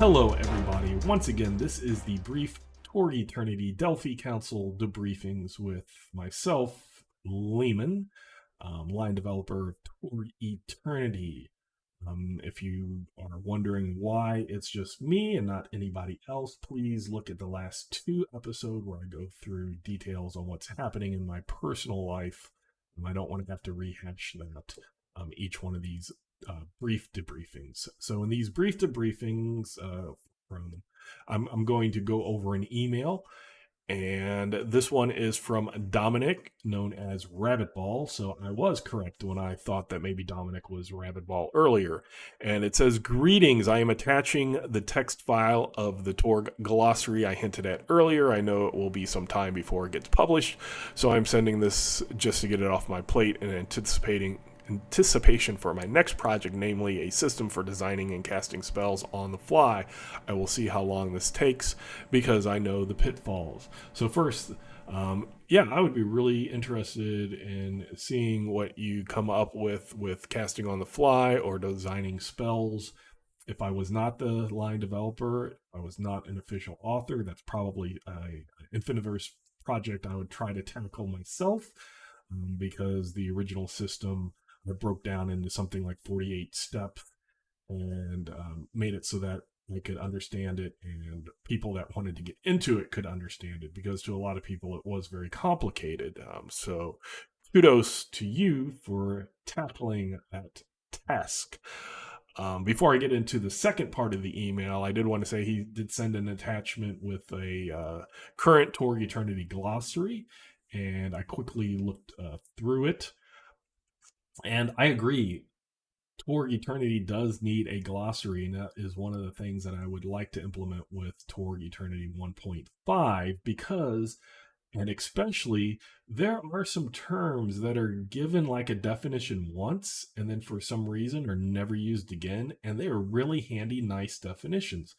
Hello, everybody. Once again, this is the brief Torg Eternity Delphi Council debriefings with myself, Lehman, line developer of Torg Eternity. If you are wondering why it's just me and not anybody else, please look at the last 2 episodes where I go through details on what's happening in my personal life. I don't want to have to rehash that each one of these brief debriefings. So in these brief debriefings, I'm going to go over an email, and this one is from Dominic, known as Rabbitball. So I was correct when I thought that maybe Dominic was Rabbitball earlier. And it says, "Greetings, I am attaching the text file of the Torg glossary I hinted at earlier. I know it will be some time before it gets published, so I'm sending this just to get it off my plate and anticipation for my next project, namely a system for designing and casting spells on the fly. I will see how long this takes because I know the pitfalls." So first, I would be really interested in seeing what you come up with casting on the fly or designing spells. If I was not the line developer, if I was not an official author, that's probably an Infiniverse project I would try to tackle myself, because the original system I broke down into something like 48 steps and made it so that I could understand it and people that wanted to get into it could understand it, because to a lot of people it was very complicated. So kudos to you for tackling that task. Before I get into the second part of the email, I did want to say he did send an attachment with a current Torg Eternity glossary, and I quickly looked through it. And I agree, Torg Eternity does need a glossary, and that is one of the things that I would like to implement with Torg Eternity 1.5, because, and especially, there are some terms that are given like a definition once, and then for some reason are never used again, and they are really handy, nice definitions.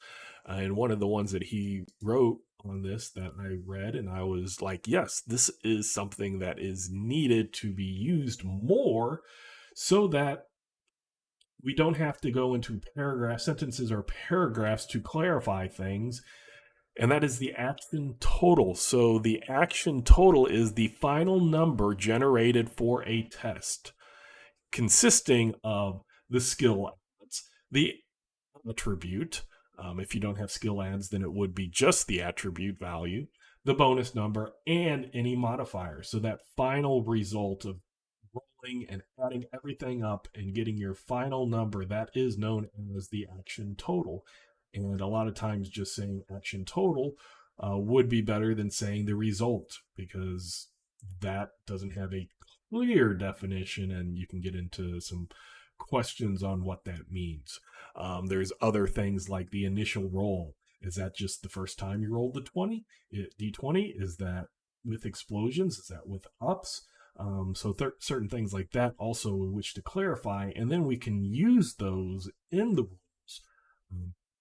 And one of the ones that he wrote on this that I read, and I was like, yes, this is something that is needed to be used more, so that we don't have to go into sentences or paragraphs to clarify things. And that is the action total. So the action total is the final number generated for a test, consisting of the skill adds, the attribute. If you don't have skill adds, then it would be just the attribute value, the bonus number, and any modifier. So that final result of rolling and adding everything up and getting your final number, that is known as the action total. And a lot of times just saying action total would be better than saying the result, because that doesn't have a clear definition, and you can get into some questions on what that means. There's other things like the initial roll. Is that just the first time you rolled the D20? Is that with explosions? Is that with ups? So certain things like that also we wish to clarify, and then we can use those in the rules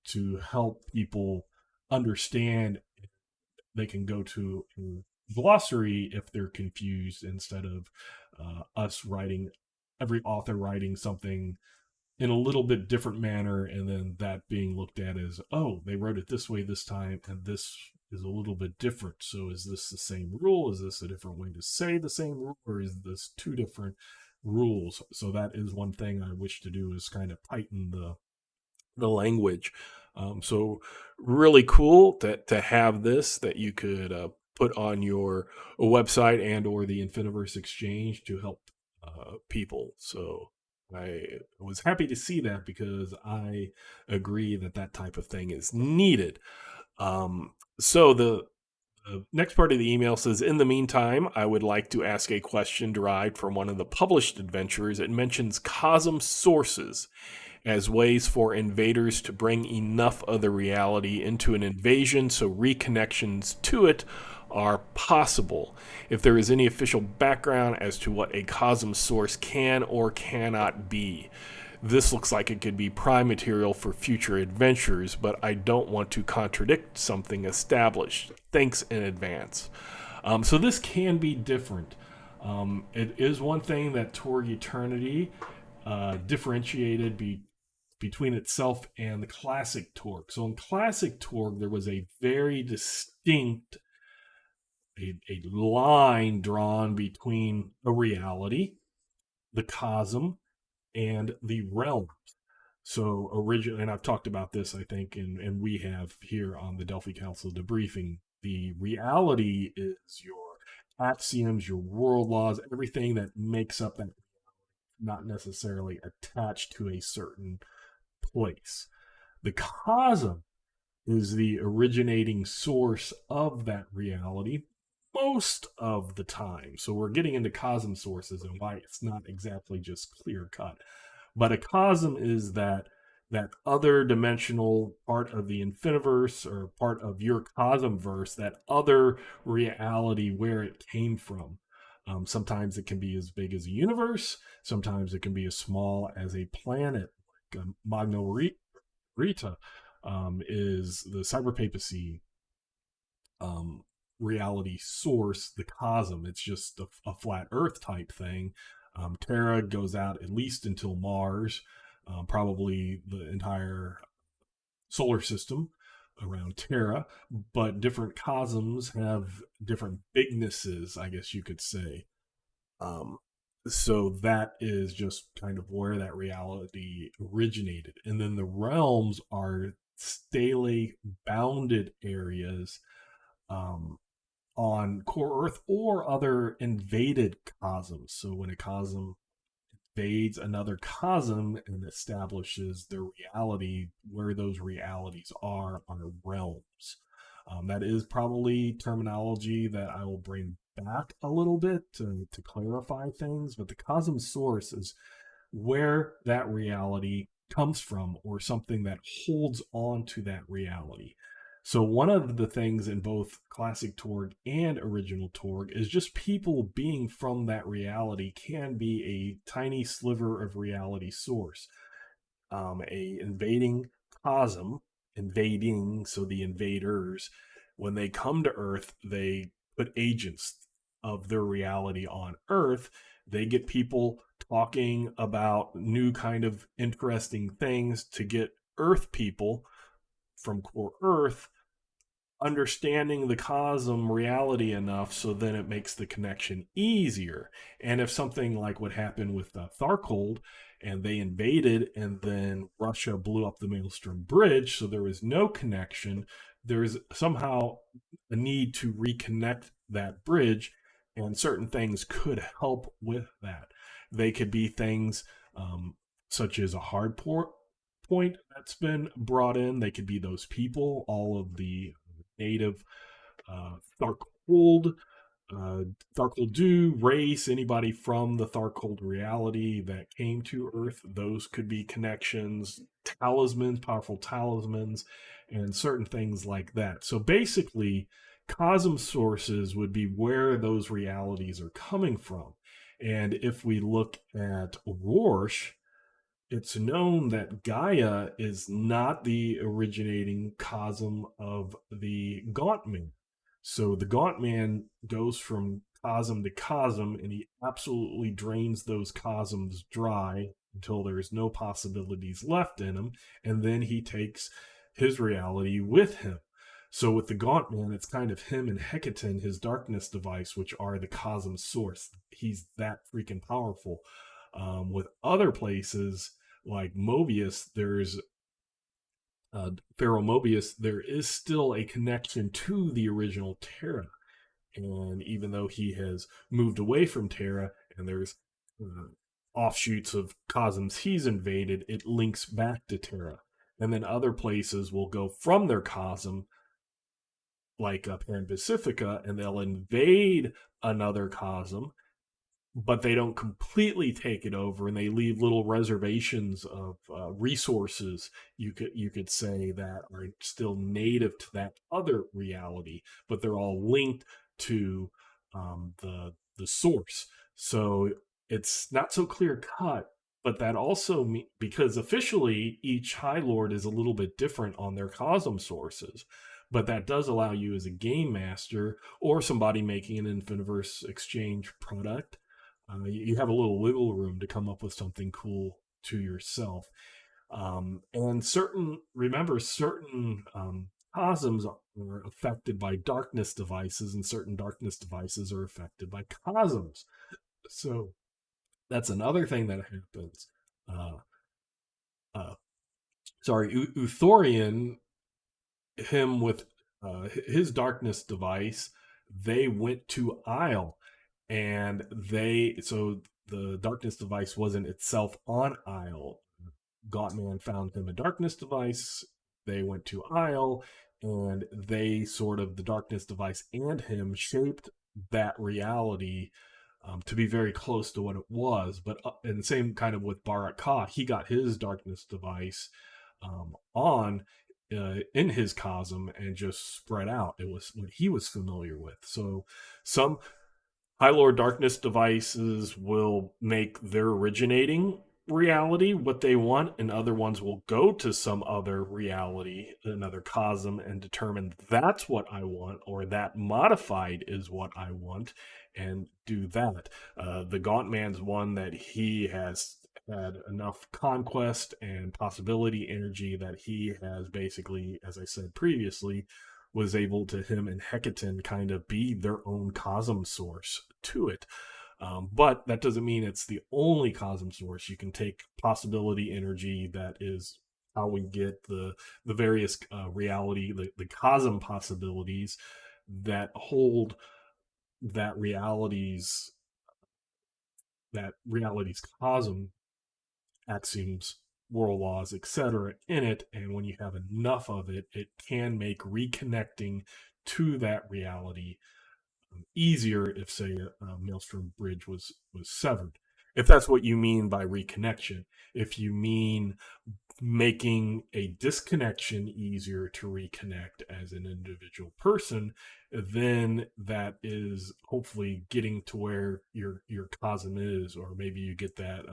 to help people understand. They can go to a glossary if they're confused, instead of every author writing something in a little bit different manner, and then that being looked at as, oh, they wrote it this way this time, and this is a little bit different. So is this the same rule? Is this a different way to say the same rule? Or is this 2 different rules? So that is one thing I wish to do, is kind of tighten the language. So really cool to have this, that you could put on your website and or the Infiniverse Exchange to help people. So I was happy to see that, because I agree that type of thing is needed. So the next part of the email says, "In the meantime, I would like to ask a question derived from one of the published adventures. It mentions cosm sources as ways for invaders to bring enough of the reality into an invasion so reconnections to it are possible. If there is any official background as to what a cosm source can or cannot be. This looks like it could be prime material for future adventures, but I don't want to contradict something established. Thanks in advance." So this can be different. It is one thing that Torg Eternity differentiated between itself and the classic Torg. So in classic Torg, there was a very distinct a line drawn between a reality, the cosm, and the realm. So originally, and I've talked about this, I think, and we have here on the Delphi Council debriefing. The reality is your axioms, your world laws, everything that makes up that, not necessarily attached to a certain place. The cosm is the originating source of that reality most of the time. So we're getting into cosm sources and why it's not exactly just clear cut. But a cosm is that other dimensional part of the infiniverse or part of your cosmverse, that other reality where it came from. Sometimes it can be as big as a universe. Sometimes it can be as small as a planet, like Magna Rita is the cyber papacy reality source, the cosm. It's just a flat Earth type thing. Terra goes out at least until Mars, probably the entire solar system around Terra, but different cosms have different bignesses, I guess you could say. Um, so that is just kind of where that reality originated. And then the realms are stale bounded areas um, on core Earth or other invaded cosms. So when a cosm invades another cosm and establishes their reality, where those realities are realms. That is probably terminology that I will bring back a little bit to clarify things, but the cosm source is where that reality comes from or something that holds on to that reality. So one of the things in both classic Torg and original Torg is just people being from that reality can be a tiny sliver of reality source. A invading cosm, invading, so the invaders, when they come to Earth, they put agents of their reality on Earth. They get people talking about new kind of interesting things to get Earth people from core Earth understanding the cosm reality enough so then it makes the connection easier. And if something like what happened with Tharkold and they invaded and then Russia blew up the Maelstrom Bridge, so there was no connection, there's somehow a need to reconnect that bridge, and certain things could help with that. They could be things such as a hard point that's been brought in. They could be those people, all of the native Tharkold, Tharkoldu race, anybody from the Tharkold reality that came to Earth. Those could be connections, talismans, powerful talismans, and certain things like that. So basically, cosm sources would be where those realities are coming from. And if we look at Rorsch, it's known that Gaia is not the originating cosm of the Gaunt Man. So the Gaunt Man goes from cosm to cosm, and he absolutely drains those cosms dry until there's no possibilities left in him, and then he takes his reality with him. So with the Gaunt Man, it's kind of him and Hecaton, his darkness device, which are the cosm source. He's that freaking powerful. With other places, like Mobius, there's Pharaoh Mobius, there is still a connection to the original Terra. And even though he has moved away from Terra and there's offshoots of cosms he's invaded, it links back to Terra. And then other places will go from their cosm, like Pan Pacifica, and they'll invade another cosm, but they don't completely take it over, and they leave little reservations of resources, you could say, that are still native to that other reality, but they're all linked to the source. So it's not so clear cut, but that also because officially each High Lord is a little bit different on their cosm sources. But that does allow you as a game master or somebody making an Infiniverse exchange product, you have a little wiggle room to come up with something cool to yourself. And certain cosms are affected by darkness devices, and certain darkness devices are affected by cosms. So that's another thing that happens. Uh, uh, Uthorian, him with his darkness device, they went to Isle, and the darkness device wasn't itself on Isle. Gauntman found him a darkness device. They went to Isle, and the darkness device and him shaped that reality to be very close to what it was. But and the same kind of with Barak Ka, he got his darkness device on in his cosm and just spread out. It was what he was familiar with. So some High Lord Darkness devices will make their originating reality what they want, and other ones will go to some other reality, another cosm, and determine that's what I want, or that modified is what I want, and do that. The Gaunt Man's one that he has had enough conquest and possibility energy that he has basically, as I said previously, was able to him and Hecaton kind of be their own cosm source to it. But that doesn't mean it's the only cosm source. You can take possibility energy, that is how we get the various reality, the cosm possibilities that hold that reality's cosm axioms, world laws, etc. in it. And when you have enough of it, it can make reconnecting to that reality easier if, say, a Maelstrom bridge was severed. If that's what you mean by reconnection. If you mean making a disconnection easier to reconnect as an individual person, then that is hopefully getting to where your cosm is, or maybe you get that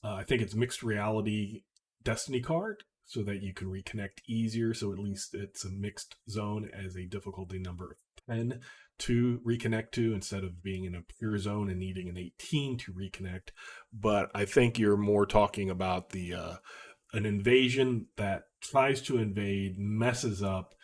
I think it's mixed reality destiny card, so that you can reconnect easier. So at least it's a mixed zone as a difficulty number of 10 to reconnect to, instead of being in a pure zone and needing an 18 to reconnect. But I think you're more talking about the an invasion that tries to invade, messes up,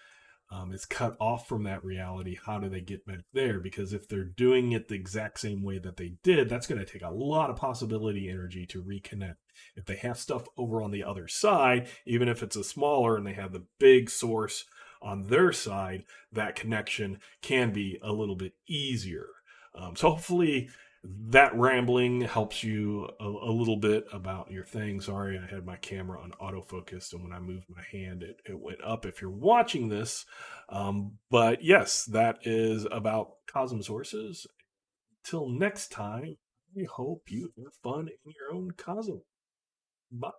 is cut off from that reality. How do they get back there? Because if they're doing it the exact same way that they did, that's going to take a lot of possibility energy to reconnect. If they have stuff over on the other side, even if it's a smaller and they have the big source on their side, that connection can be a little bit easier. So hopefully that rambling helps you a little bit about your thing. Sorry, I had my camera on autofocus, and when I moved my hand, it went up if you're watching this. But yes, that is about Cosm Sources. Till next time, I hope you have fun in your own Cosm. Bye.